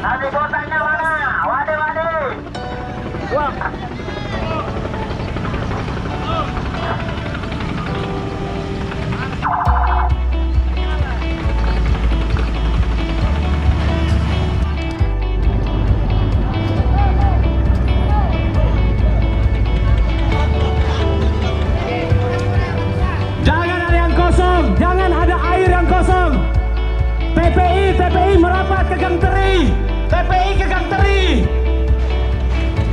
Nasi kotanya mana? Wade. Wah. Jangan ada yang kosong, jangan ada air yang kosong. TPI merapat ke Gang Teri. TPI ke Gang Teri.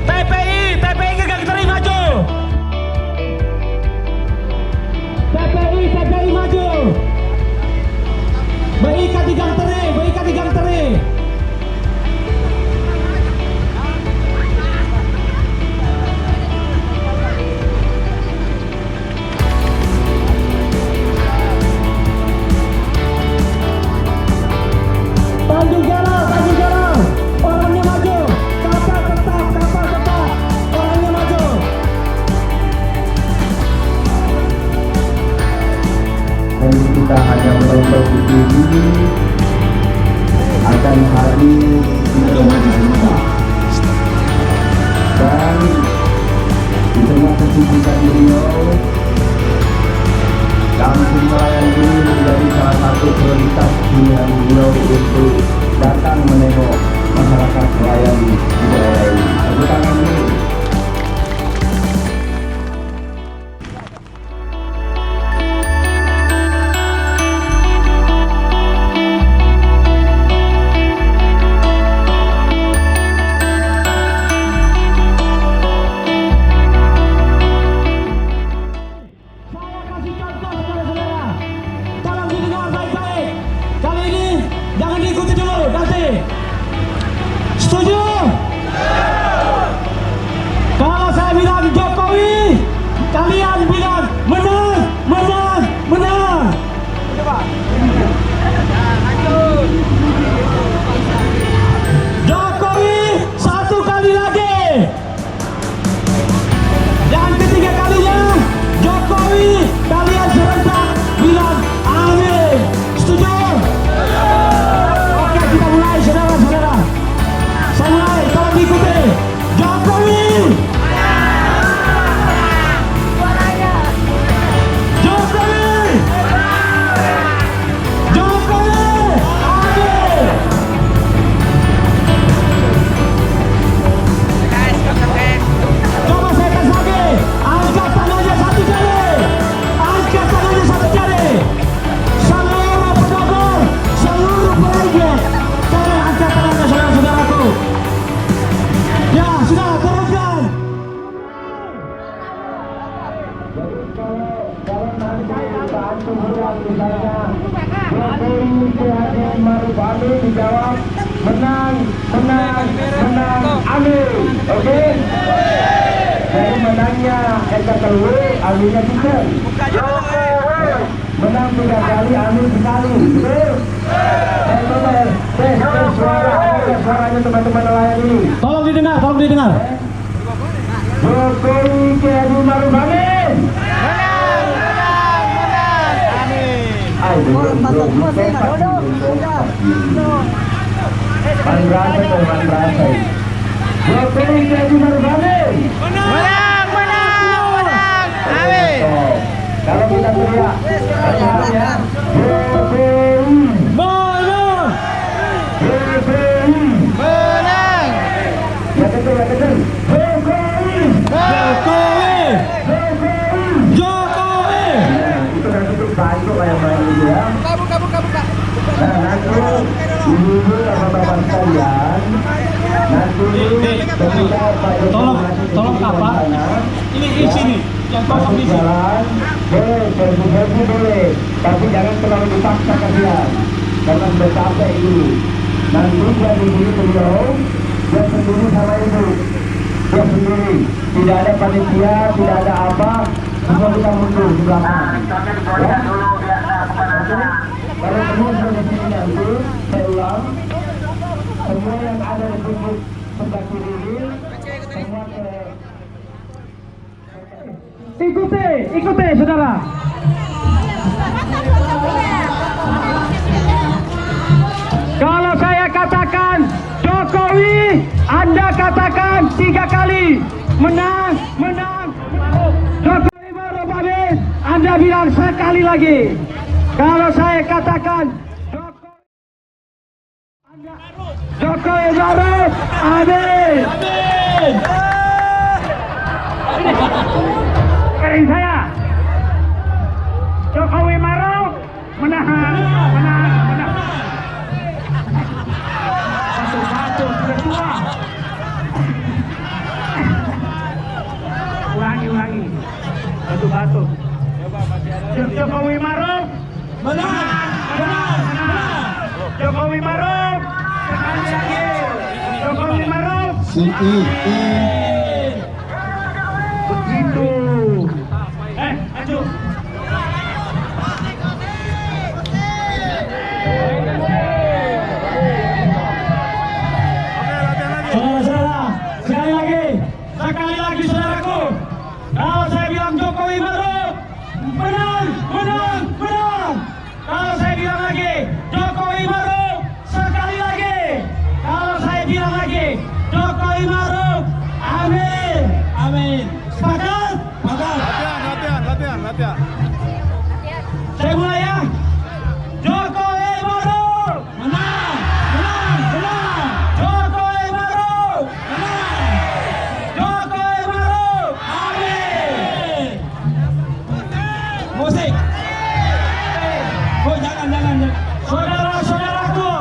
TPI ke Gang Teri maju. TPI maju. BIK di Gang Teri. Tanjung Jalan, orangnya maju, kapal tetap, orangnya maju. Dan kita hanya menonton di TV akan hadir di rumah kita. Dan di tengah kesibukan beliau, kampung nelayan ini menjadi salah satu prioritas pilihan beliau untuk datang menengok masyarakat nelayan di daerah ini. Tepuk tangan dulu. Setuju? Kalau saya bilang Jokowi, kalian bilang menang. Jokowi satu kali lagi. Yang ketiga kalinya Jokowi, kalian serentak bilang amin. Setuju? Oke, kita mulai saudara-saudara. Mulai, tolong diikuti. Jokowi. Coba saya tes lagi. Angkat tangannya satu jari. Seluruh pendukung, seluruh pelajar, tolong angkat tangannya saudara-saudaraku. Ya, sudah teruskan. Kalau nanti Pak Antum bilang misalnya Jokowi Haji Maruf Amin dijawab menang, amin. Oke? Jadi menangnya Eka Telwe, aminnya 3. Menang 3 kali, amin sekali. Betul? Tes suaranya teman-teman nelayan ini. Tolong didengar. Jokowi Haji Maruf Amin. Mandrasai. Jokowi Haji Maruf Amin. Menang. Amin. Kalau kita teriak, ya. Jokowi. Menang. Ya betul. Jokowi. Pilih sini. Yang kosong di sini. Jalan, boleh, selfie boleh, tapi jangan terlalu dipaksa kalian, karena sudah capek dulu. Nanti dia diberi beliau, dia sendiri sama ibu, dia sendiri, tidak ada panitia, tidak ada apa, semua kita mundur di belakang. Ya? Kalau semua sudah di sini nanti, saya ulang, semua yang ada di sini sebelah kiri, semua ke Ikuti saudara. Kalau saya katakan Jokowi, Anda katakan 3 kali. Menang. Jokowi Maruf Amin, Anda bilang sekali lagi. Kalau saya katakan Jokowi Maruf Amin. Kering saya. Jokowi Maruf menang. Satu kedua. Ulangi. Batu. Jokowi Maruf menang. Jokowi Maruf sekali lagi. Jokowi Maruf. Begitu. Maju. Saudara, sekali lagi saudaraku. Kalau saya bilang Jokowi Maruf menang. Kalau saya bilang lagi Jokowi Maruf sekali lagi. Kalau saya bilang lagi Jokowi Maruf Amin. Sepakat? Latihan. Saya mulai ya. Jokowi Maruf menang. Jokowi Maruf menang. Jokowi Maruf Amin. Musik. Jangan. Saudara-saudaraku,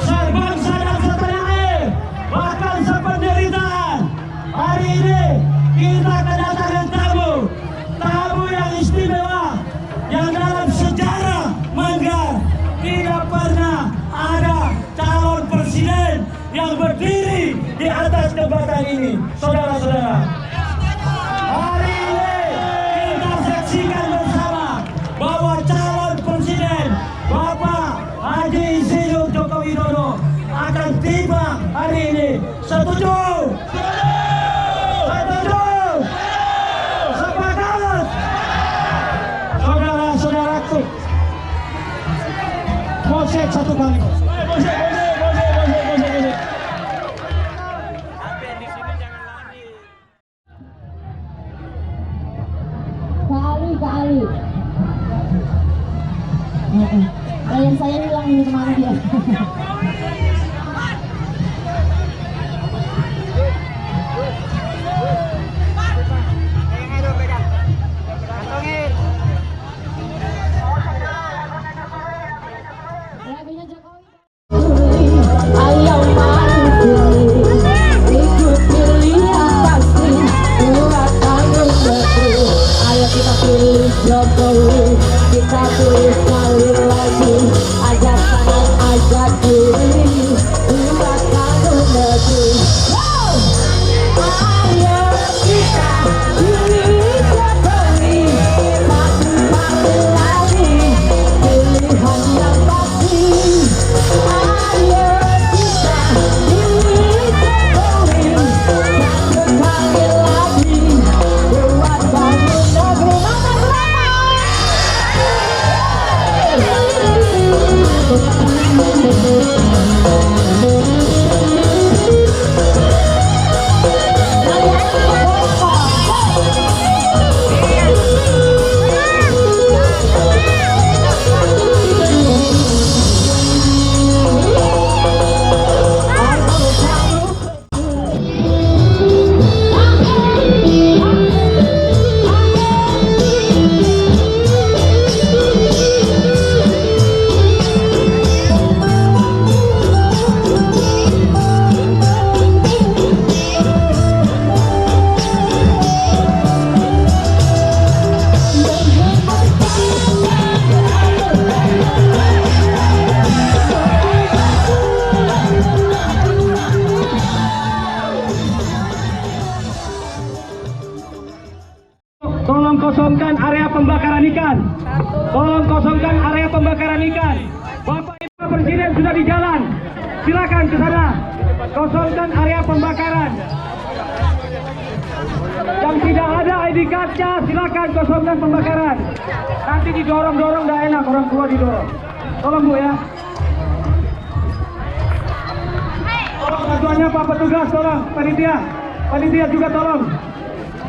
sebangsa dan setanah air, bahkan sependeritaan. Hari ini kita kedatangan tamu yang istimewa, yang dalam sejarah Manggar tidak pernah ada calon presiden yang berdiri di atas jembatan ini, saudara-saudara. Hari ini kita saksikan bersama bahwa calon presiden Bapak Haji Insinyur Joko Widodo akan tiba hari ini. Setuju? Sepakat? Saudara-saudaraku, musik satu kali. Musik. Kali. Klien saya hilang ini kemana dia? Lagunya Jokowi. Ayo maju ikut pilihan pasti buat tanggung negeri. Ayo kita pilih Jokowi, kita pilih sekali lagi. Ajak tangan, ajak diri buat tanggung negeri. Ayo kita pilih Jokowi, satu kali lagi pilihan yang pasti. Ayo kita pilih Jokowi, satu kali lagi buat bangun negeri. Mana ikan. Tolong kosongkan area pembakaran ikan. Bapak Ibu Presiden sudah di jalan. Silakan ke sana. Kosongkan area pembakaran. Yang tidak ada ID card-nya, silakan kosongkan pembakaran. Nanti didorong-dorong, dah enak orang tua didorong. Tolong Bu ya. Tolong bantuannya Pak Petugas, tolong panitia. Panitia juga tolong.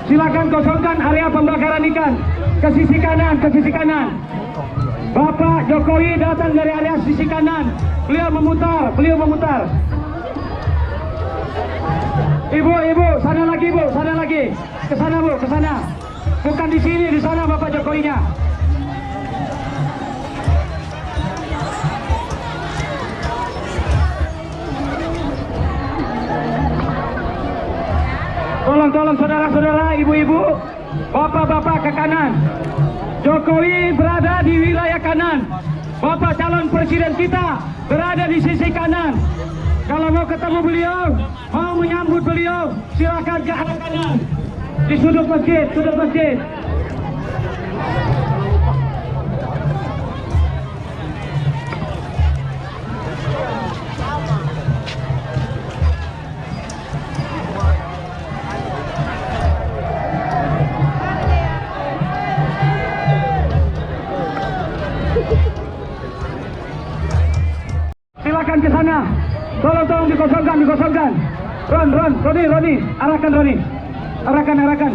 Silakan kosongkan area pembakaran ikan. Ke sisi kanan, ke sisi kanan. Bapak Jokowi datang dari area sisi kanan. Beliau memutar, beliau memutar. Ibu, sana lagi Bu, sana lagi. Ke sana Bu, ke sana. Bukan di sini, di sana Bapak Jokowinya. Tolong saudara-saudara, ibu-ibu, bapak-bapak ke kanan. Jokowi berada di wilayah kanan. Bapak calon presiden kita berada di sisi kanan. Kalau mau ketemu beliau, mau menyambut beliau, silakan ke arah kanan. Di sudut masjid, sudut masjid. Silakan ke sana. Tolong dikosongkan. Roni, arahkan Roni. Arahkan.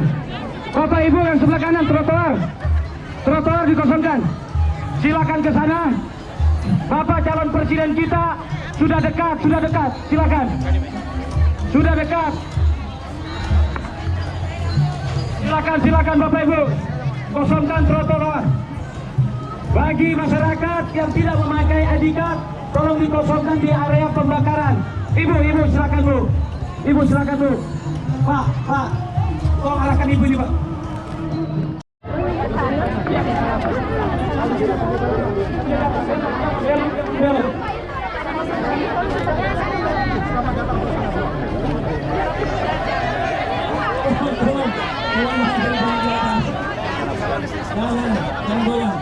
Bapak Ibu yang sebelah kanan trotoar dikosongkan. Silakan ke sana. Bapak calon presiden kita sudah dekat. Silakan. Sudah dekat. Silakan Bapak Ibu. Kosongkan trotoar. Bagi masyarakat yang tidak memakai ID card, tolong dikosongkan di area pembakaran. Ibu silakan Bu. Pak, tolong arahkan ibu ini Pak. Jangan goyang.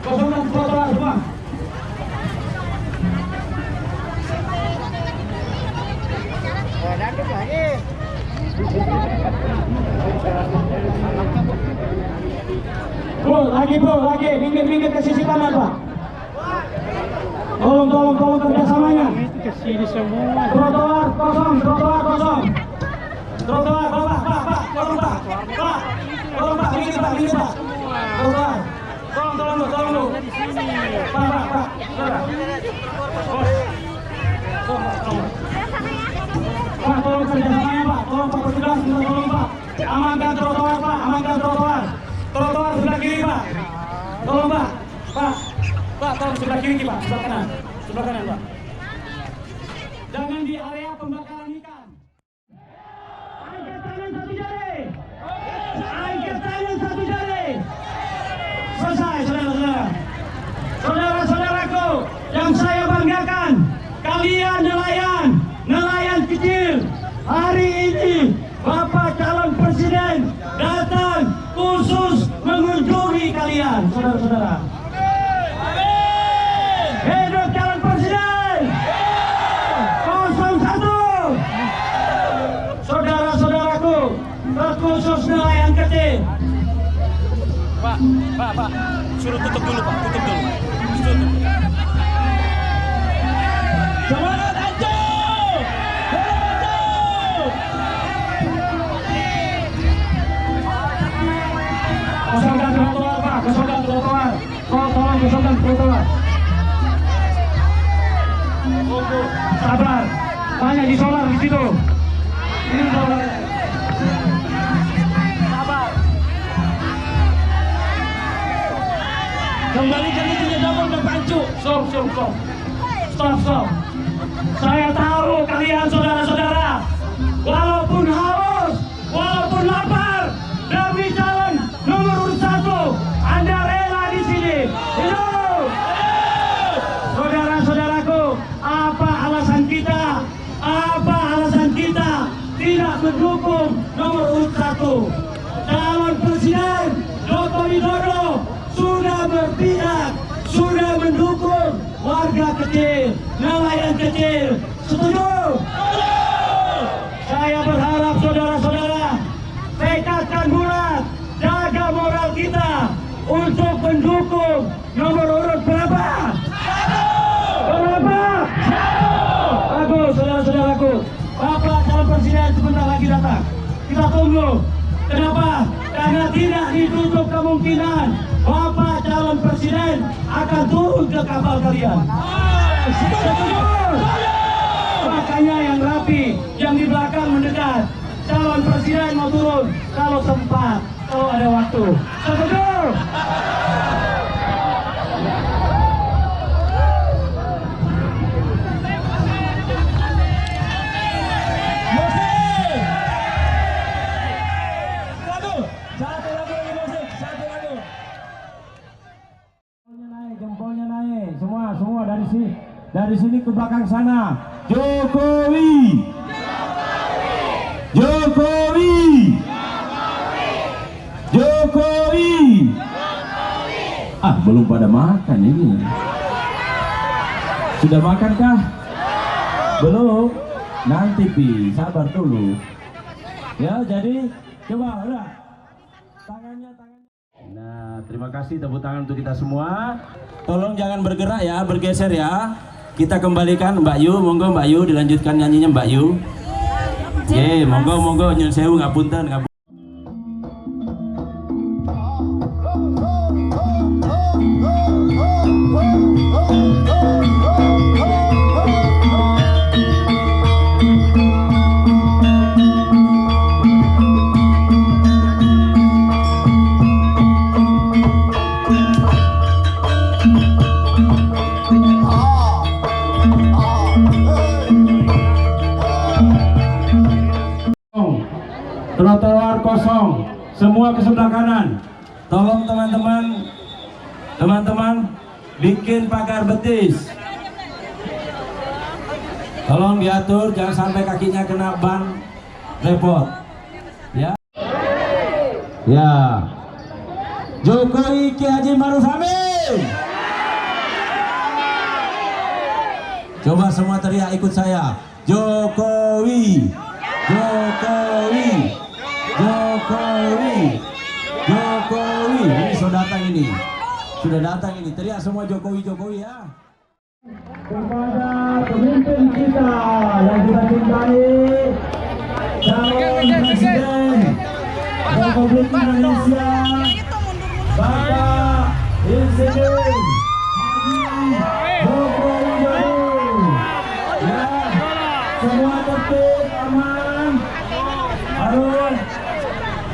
Kosongkan trotoar semua. Bu, lagi, minggir ke sisi kanan Pak. Tolong kerjasamanya. Ke sini semua. Trotoar kosong. Trotoar, Pak, tolong Pak. Tolong Pak, minggir Pak. Trotoar. Tolong lu. Pak. Pak, tolong kerjasamanya Pak. Tolong Pak Petugas, tolong Pak. Amankan trotoar Pak, Trotoar sebelah kiri Pak. Tolong Pak. Pak, tolong sebelah kiri Pak, sebelah kanan Pak. Jangan di area pembakaran ikan. Angkat tangan satu jari. Selesai, saudara-saudara. Saudara-saudaraku yang saya banggakan, kalian nelayan kecil. Hari ini Bapak calon presiden datang khusus mengunjungi kalian, saudara-saudara. Hidup calon presiden 01. Saudara-saudaraku, terkhusus nelayan kecil. Pak, suruh tutup dulu Pak, tutup. Semangat Anjo! Kosongkan trotoar Pak, Tolong kosongkan trotoar. Sabar, banyak di solar di situ. Ini solar. Sabar. Kembalikan itu double ke pancu. Stop. Saya tahu kalian saudara-saudara, walaupun haus, walaupun lapar, demi calon nomor urut 1, Anda pendukung nomor urut 1. Calon Presiden Joko Widodo sudah berpihak, sudah mendukung warga kecil, nelayan kecil. Setuju? Saya berharap saudara-saudara tekadkan bulat, jaga moral kita untuk mendukung nomor urut berapa? Berapa? Bagus, saudara-saudaraku. Bapak calon presiden sebentar lagi datang. Kita tunggu. Kenapa? Karena tidak ditutup kemungkinan Bapak calon presiden akan turun ke kapal kalian. Setuju? Makanya yang rapi, yang di belakang mendekat. Calon presiden mau turun kalau sempat, kalau ada waktu. Setuju? Jempolnya naik, semua dari sini ke belakang sana. Jokowi, Jokowi, Jokowi. Ah, belum pada makan ini. Sudah makan kah? Belum. Nanti pi, sabar dulu. Ya, jadi coba udah. Tangannya. Nah, terima kasih tepuk tangan untuk kita semua. Tolong jangan bergerak ya, bergeser ya. Kita kembalikan Mbak Yu, monggo Mbak Yu dilanjutkan nyanyinya Mbak Yu. Monggo nyun sewu ngapunten. Trotoar kosong, semua ke sebelah kanan. Tolong teman-teman bikin pagar betis. Tolong diatur, jangan sampai kakinya kena ban, repot. Ya. Ya. Jokowi Ki Haji Maruf Amin. Coba semua teriak ikut saya. Jokowi, Jokowi, Jokowi, Jokowi. Ini sudah datang ini. Teriak semua Jokowi, Jokowi ya. Kepada pemimpin kita yang kita cintai, calon presiden Republik Indonesia, Bapak Insinyur Joko Widodo. Ya, semua tertib, aman.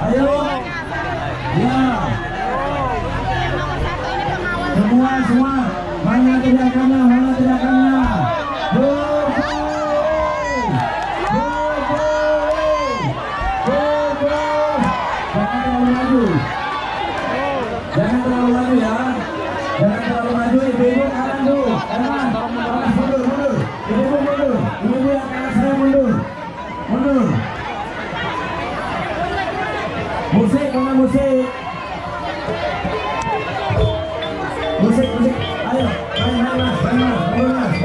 Ayo. Ya. Semua. Mana teriakannya? Jangan terlalu maju ya. Jangan terlalu maju. Ibu-ibu kanan dulu. Kanan. Mundur. Ibu-ibu mundur. Ibu-ibu yang kanan saya mundur. Musik, mana musik? Musik. Ayo, main mas.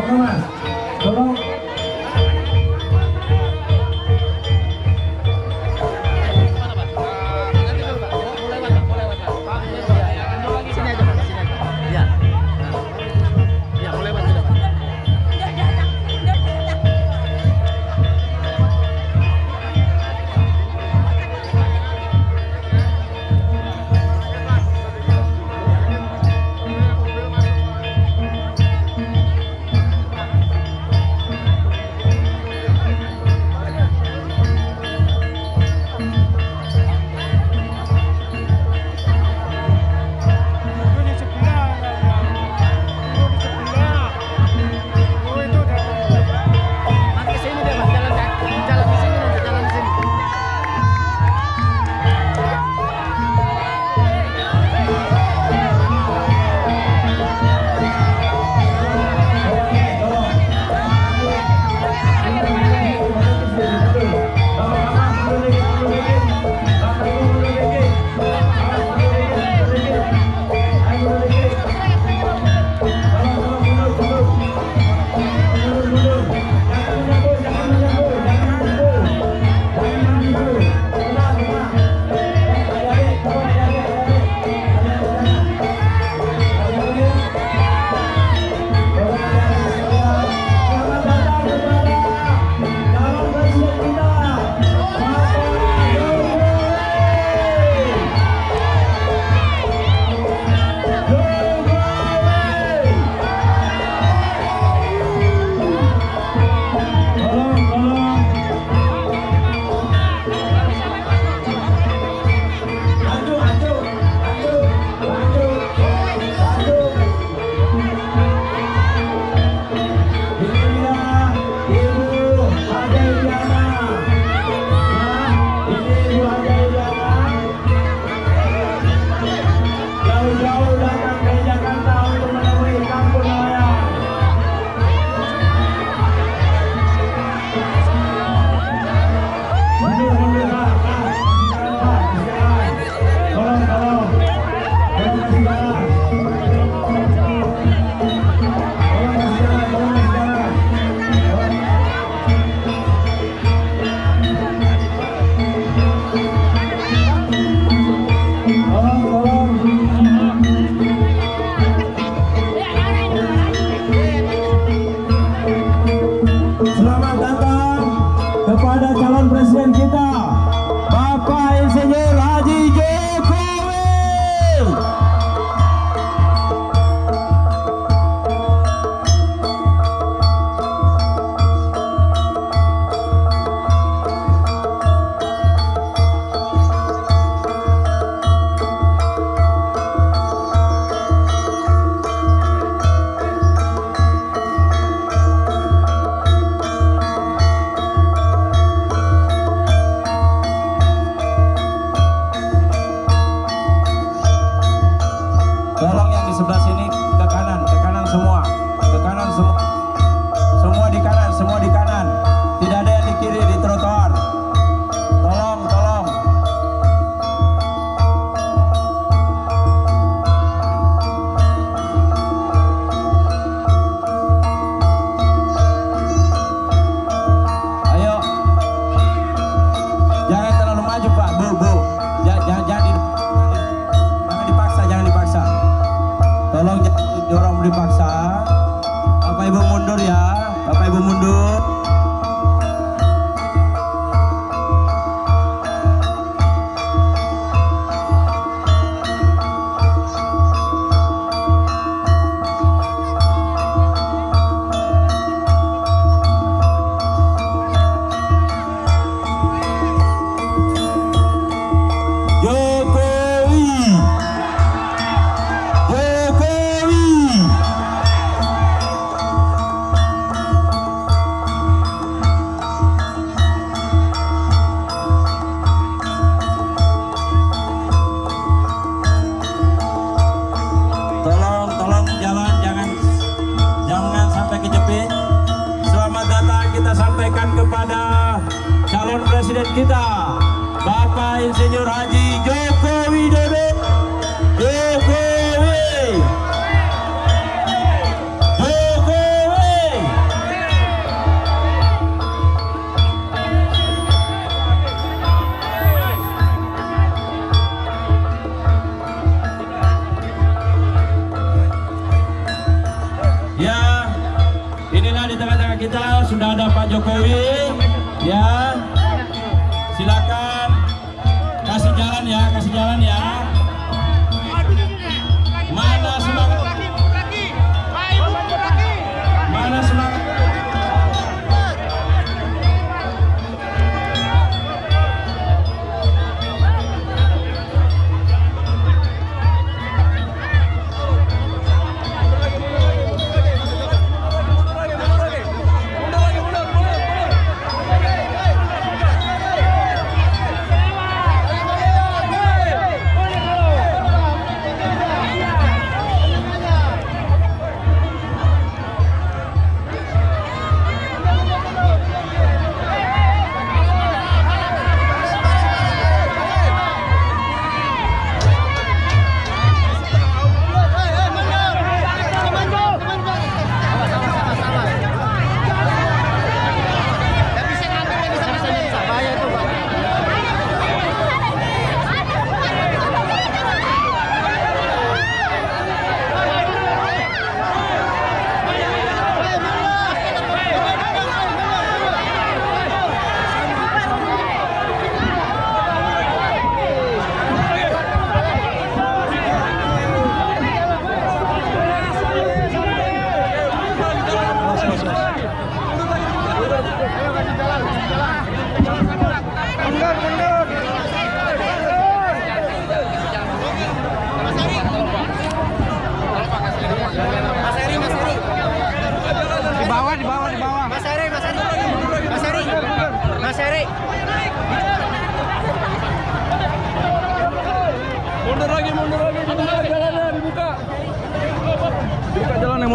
kepada calon presiden kita, Bapak Insinyur Haji Jokowi. Tolong yang di sebelah sini ke kanan semua, ke kanan semua, semua di kanan, tidak ada yang di kiri di trotoar. Tolong. Ayo, jangan terlalu maju Pak, Bu, jangan dipaksa. Tolong jangan dorong dipaksa. Bapak Ibu mundur ya. Bapak Ibu mundur. Tolong jalan, jangan sampai kejepit. Selamat datang kita sampaikan kepada calon presiden kita, Bapak Insinyur Haji Joko Widodo. Ya, inilah di tengah-tengah kita sudah ada Pak Jokowi. Ya, silakan kasih jalan ya. Mana semangat? Mana semangat?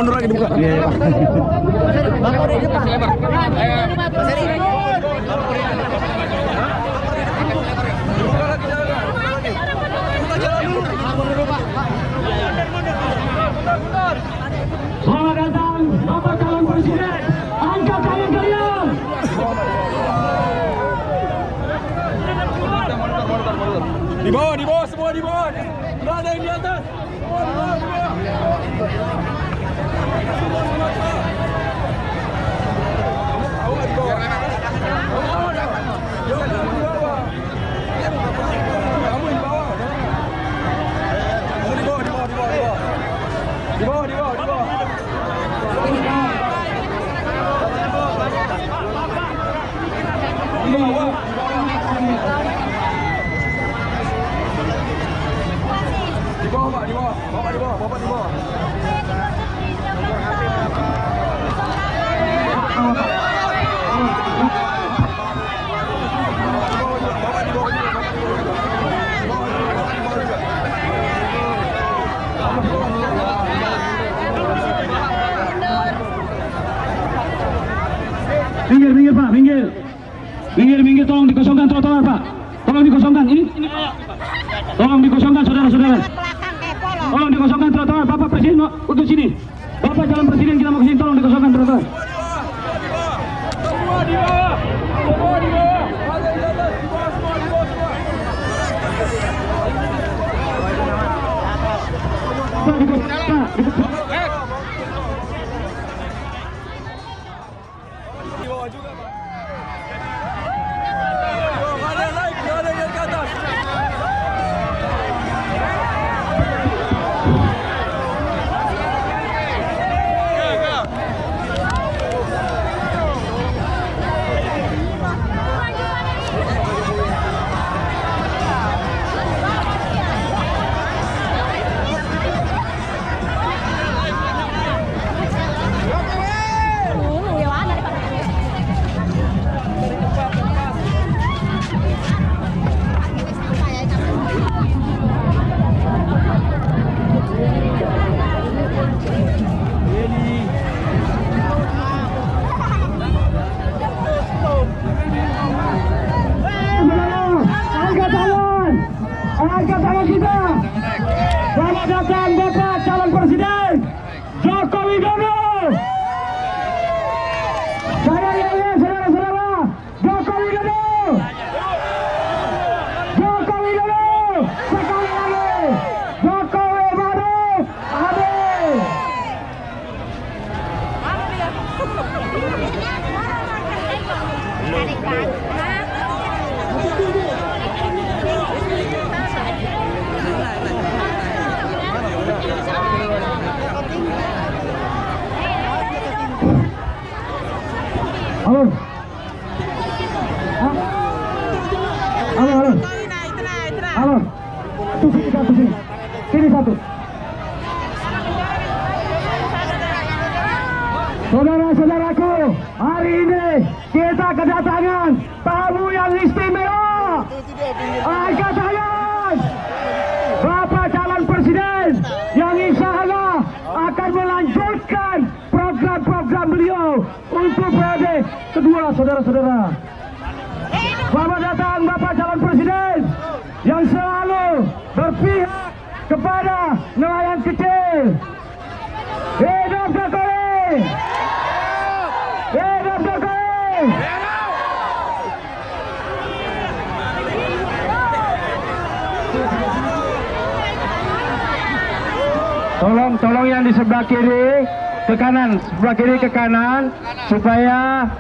mundur lagi dibuka. Iya. Selamat datang Bapak calon presiden. Angkat tangan kalian. Di bawah, semua di bawah. Nggak ada yang di atas. Semua di bawah. Semua di bawah. Minggir, tolong dikosongkan trotoar Pak. Tolong dikosongkan. Ini tolong dikosongkan saudara-saudara. Tolong dikosongkan trotoar. Bapak Presiden mau untuk sini. Bapak calon presiden kita mau ke sini, tolong dikosongkan trotoar. Angkat tangan kita. Selamat datang Bapak calon presiden Joko Widodo. Saya ingin saudara-saudara, Joko Widodo. Joko Widodo. Sekali lagi. Jokowi Maruf Amin. Halo. Hah? Halo. Halo. Sini. Sini satu. Saudara-saudaraku, hari ini kita kedatangan tamu yang istimewa. Angkat tangan. Bapak calon presiden yang insya Allah akan melanjutkan program-program beliau untuk periode kedua, saudara-saudara. Selamat datang Bapak calon presiden yang selalu berpihak kepada nelayan kecil. Hidup Jokowi! Hidup Jokowi! Tolong yang di sebelah kiri ke kanan, sebelah kiri ke kanan supaya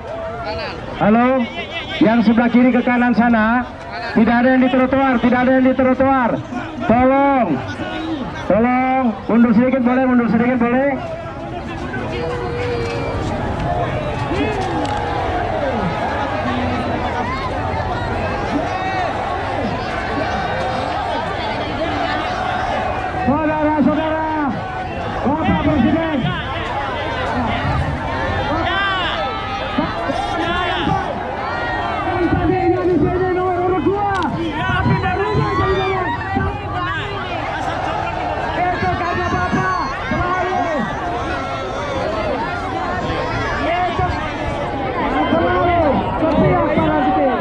yang sebelah kiri ke kanan sana tidak ada yang di trotoar, Tolong mundur sedikit boleh. Saudara-saudara, Bapak Presiden. Di sini nomor urut 2. Tapi barunya jadi nomor 1. Itu karena Bapak selalu. Itu selalu setiap para kecil.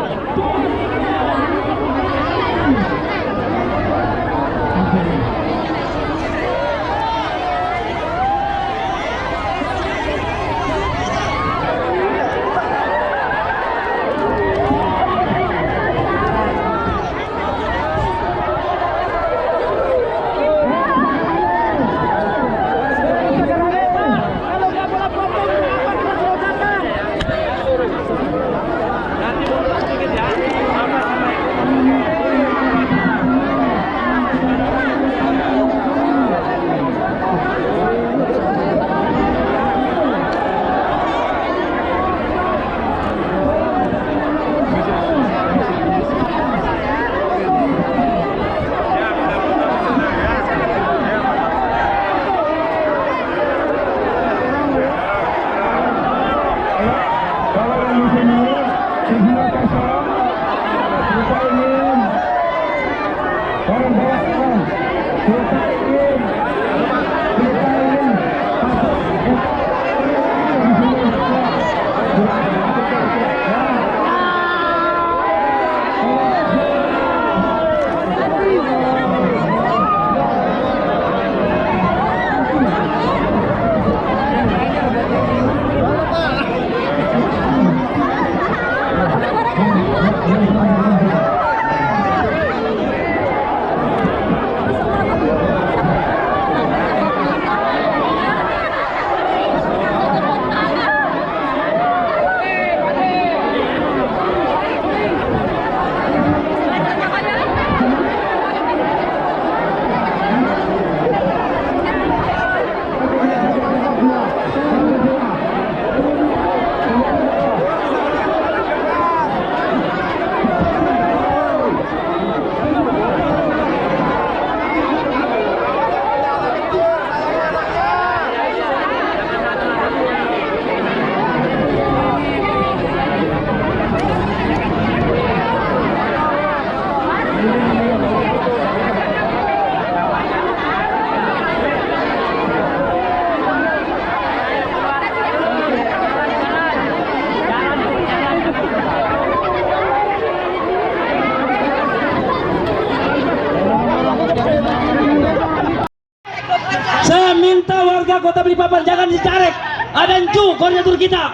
Kota Balikpapan, jangan dicarek. Ada Ancu, koordinator kita.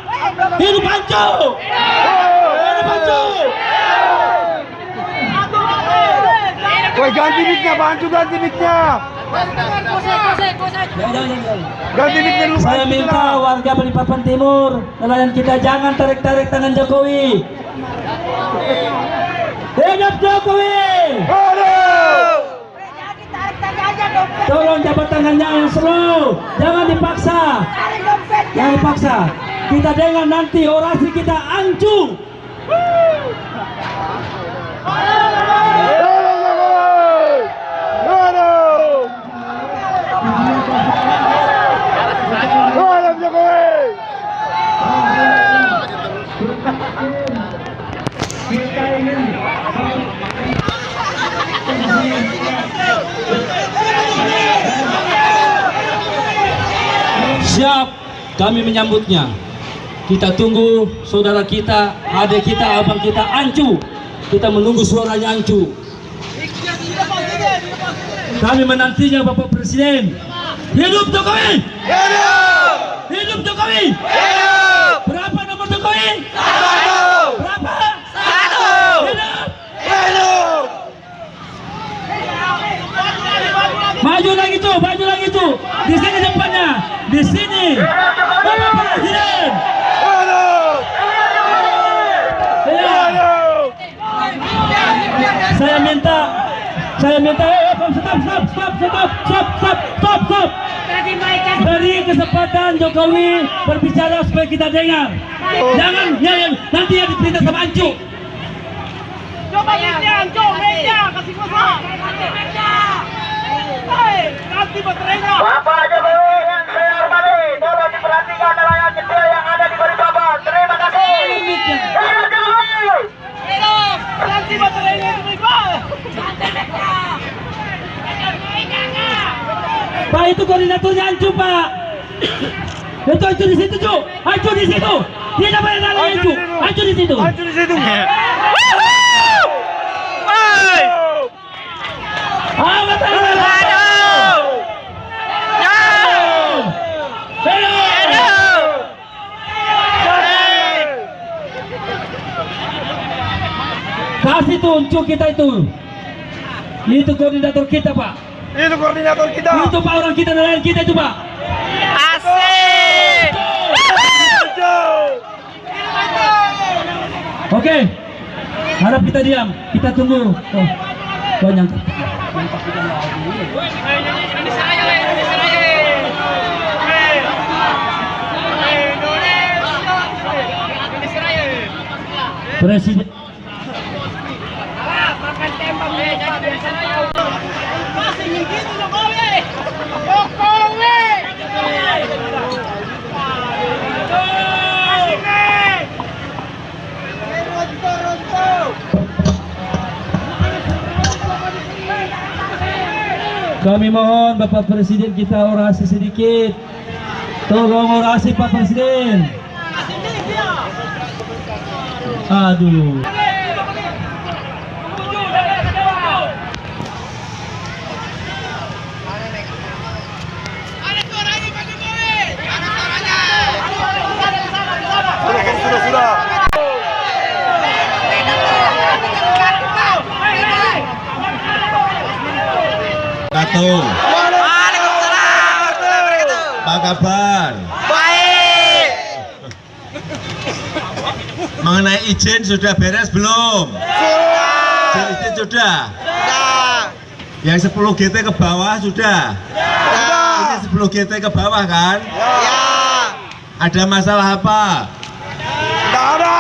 Hidup Ancu. Hidup Ancu. Woi, ganti mic-nya, Pak Ancu, ganti mic-nya. Ganti mic-nya dulu. Saya minta warga Balikpapan Timur, nelayan kita jangan tarik-tarik tangan Jokowi. Hidup Jokowi. Tolong jabat tangannya yang slow, jangan dipaksa. Jangan dipaksa. Kita dengar nanti orasi kita Ancu. Siap, kami menyambutnya. Kita tunggu saudara kita, adik kita, abang kita, Ancu. Kita menunggu suaranya Ancu. Kami menantinya Bapak Presiden. Hidup Jokowi! Hidup! Hidup Jokowi! Hidup! Berapa nomor Jokowi? 1! Berapa? 1! Hidup! Hidup! Maju lagi tuh. Di sini depannya. Di sini. Bapak Presiden. Hidup! Ya. Hidup! Saya minta stop. Beri kesempatan Jokowi berbicara supaya kita dengar. Jangan ya, nanti yang diperintah sama Ancu. Coba meja, kasih kuasa. Ganti baterainya. Bapak Jokowi yang saya hormati, tolong diperhatikan nelayan kecil yang ada di Balikpapan. Terima kasih. Hidup Jokowi! Ganti baterainya itu Pak. Pak, itu koordinatornya Ancu, Pak. Itu Ancu di situ, Cu. Ancu di situ. Dia namanya nalai Ancu. Ancu di situ. Ancu di situ. Amat. Kasih tuh Ancu kita itu. Itu koordinator kita, Pak. Itu koordinator kita. Itu Pak, orang kita nelayan kita itu, Pak. Asik. Oke. Harap kita diam. Kita tunggu. Oh. Banyak. Presiden. Kami mohon Bapak Presiden kita orasi sedikit. Tolong orasi Pak Presiden. Aduh. Sudah. Assalamualaikum. Apa kabar? Baik. Mengenai izin sudah beres belum? Izin sudah? Yang 10 GT ke bawah sudah? Ini 10 GT ke bawah kan? Ada masalah apa? Tidak ada.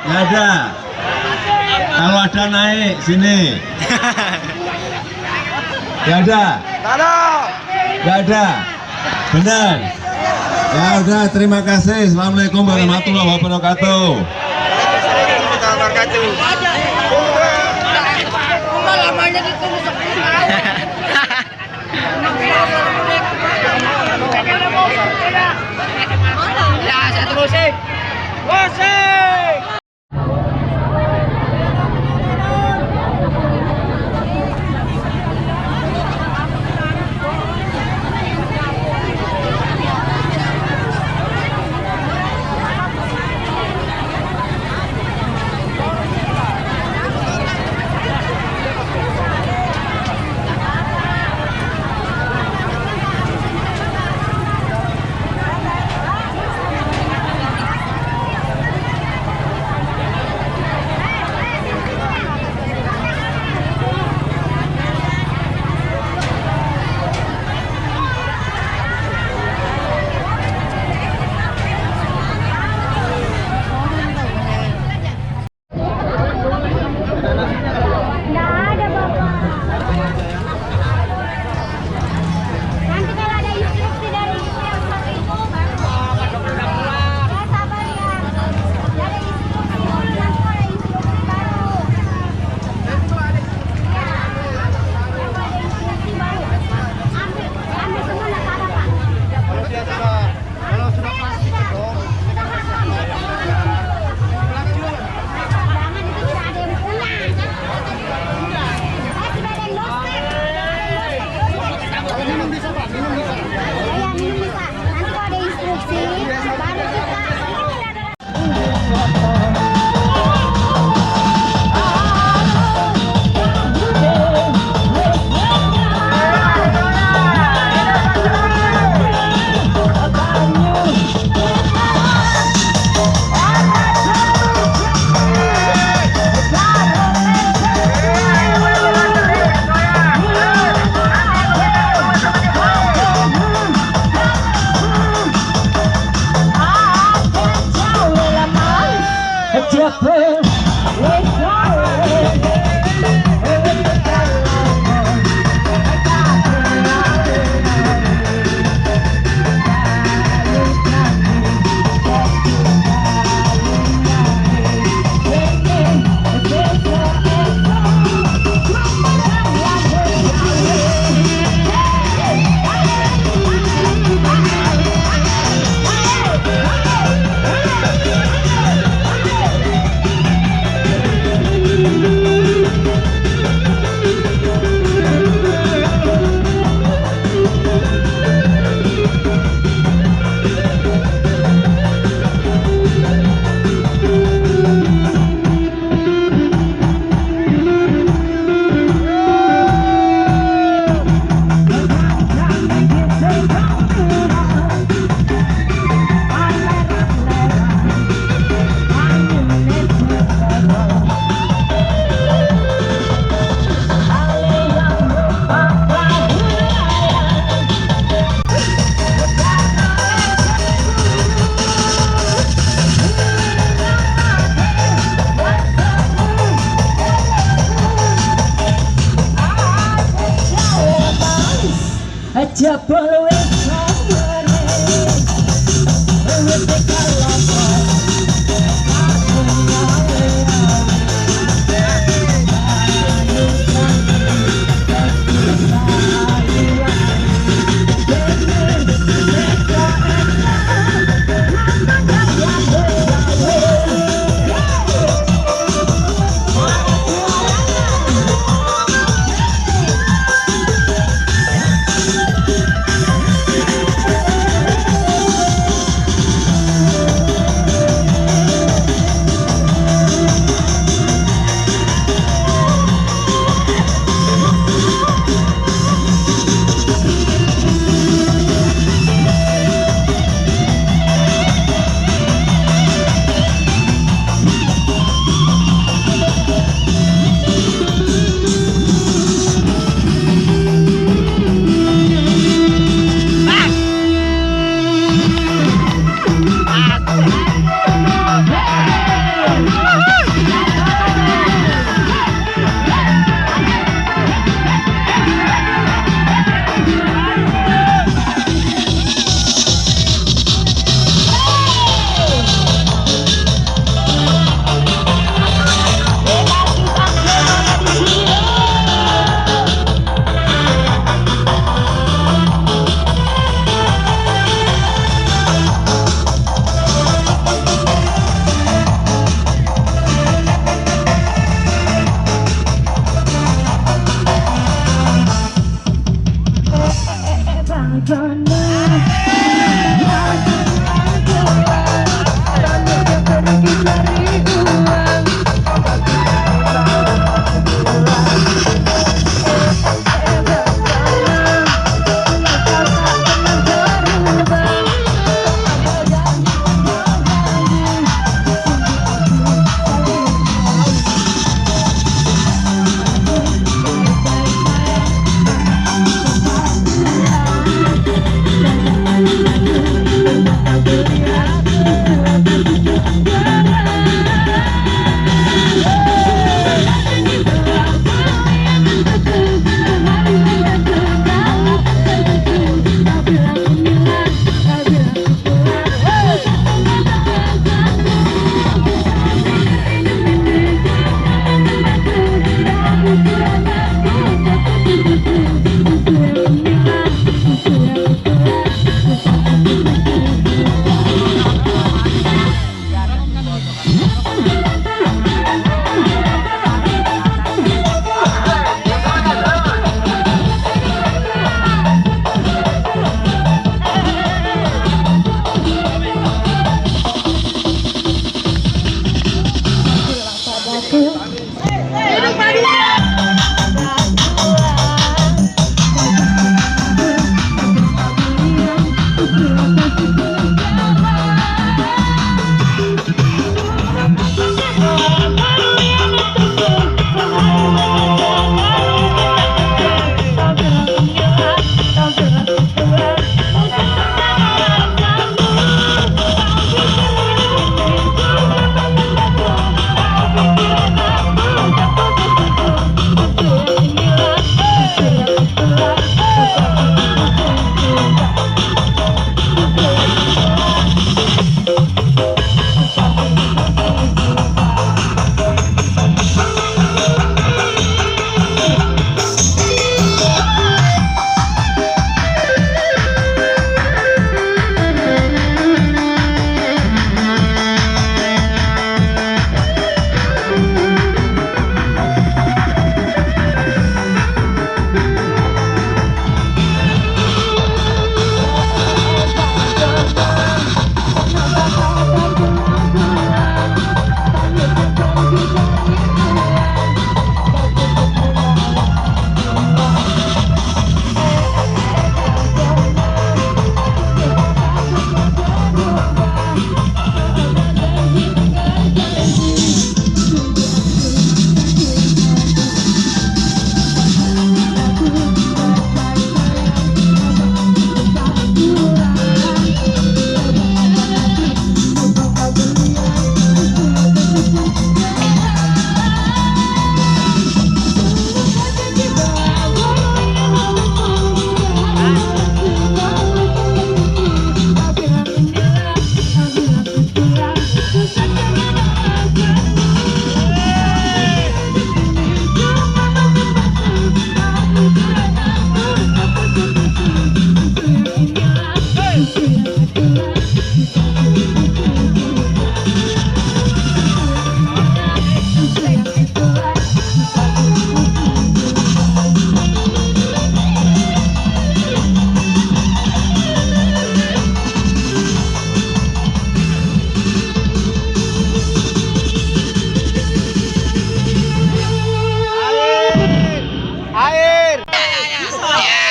Nggak ada. Kalau ada naik sini. Nggak ada. Tidak ada. Nggak ada. Benar. Ya udah, terima kasih. Assalamualaikum warahmatullahi wabarakatuh. Lamanya ditulis. Ya, saya terusin. Wasik.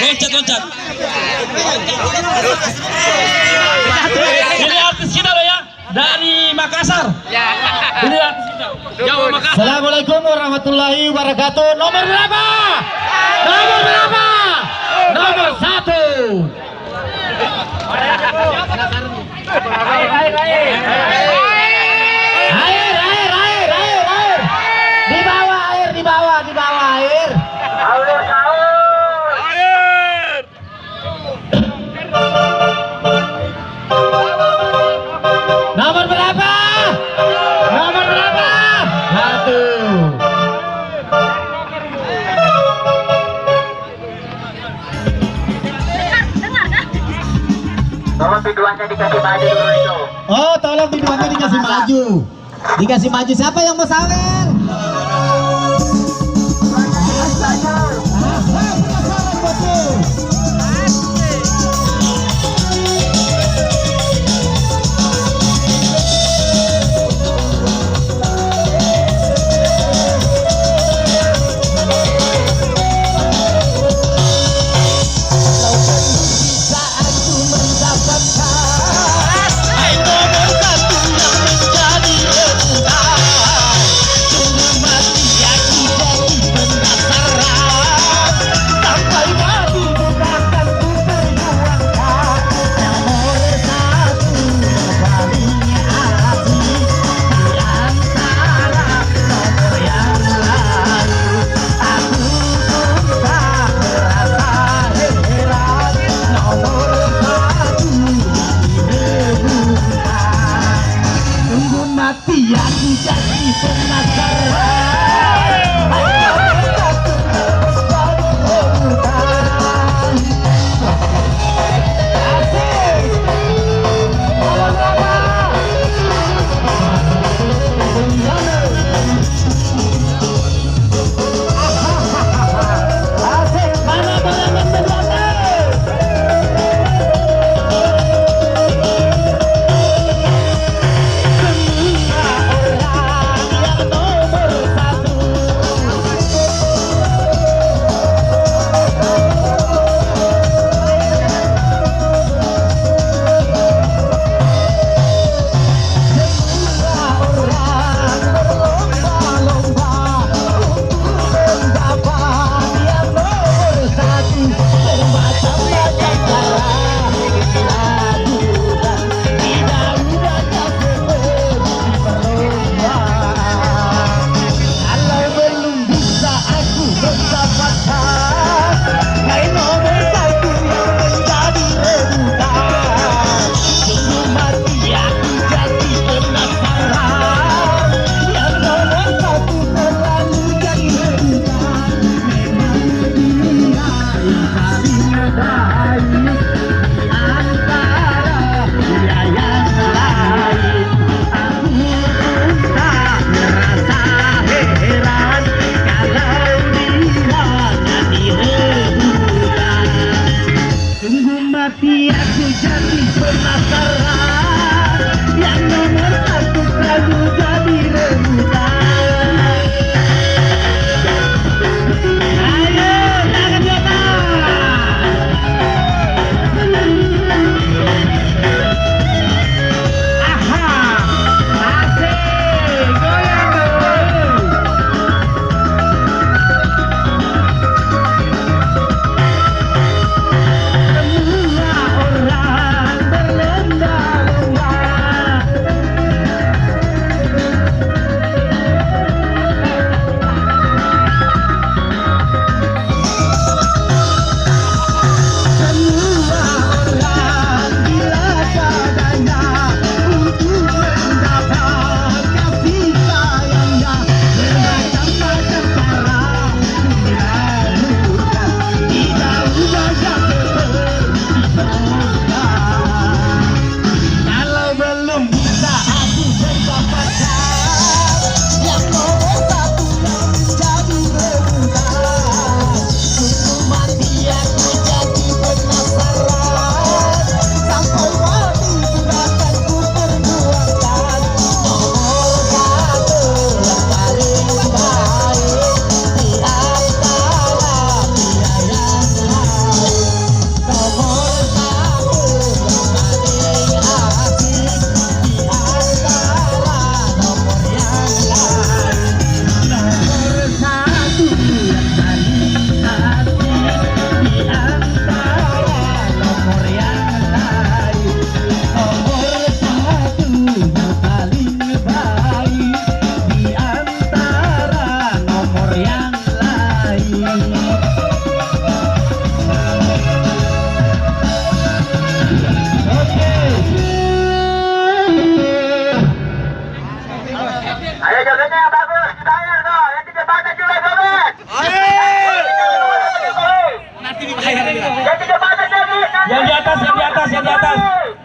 Loncat. Ini artis kita loh ya, dari Makassar. Ini artis kita. Jawa Makassar. Assalamualaikum warahmatullahi wabarakatuh. Nomor berapa? Nomor berapa? Nomor 1. Air. Di bawah air. Nomor berapa? Nomor berapa? 1. Tolong biduannya dikasih maju dulu itu. Oh, tolong biduannya dikasih maju. Dikasih maju siapa yang mau sawer?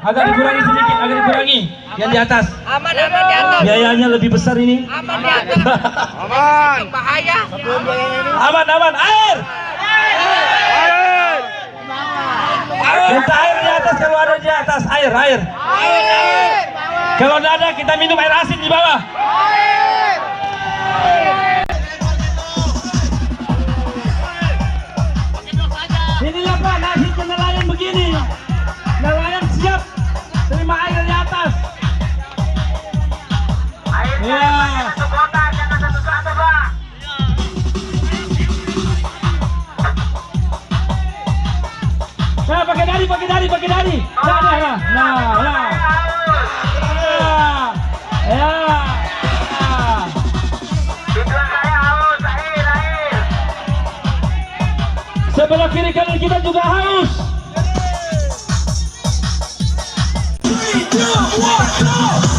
Agak dikurangi sedikit, agak dikurangi. Yang di atas. Aman di atas. Biayanya lebih besar ini. Aman di atas. Aman. Bahaya. Aman, air. Minta air di atas kalau ada di atas, air. Kalau tidak ada kita minum air asin di bawah. Inilah Pak, nasibnya nelayan begini. Nelayan siap terima air di atas. Ya. Satu kotak, jangan satu-satu, Pak. Nah, pakai dari. Nah. Ya. Tujuan saya haus, air. Sebelah kiri kanan kita juga haus. Three, two, one, go!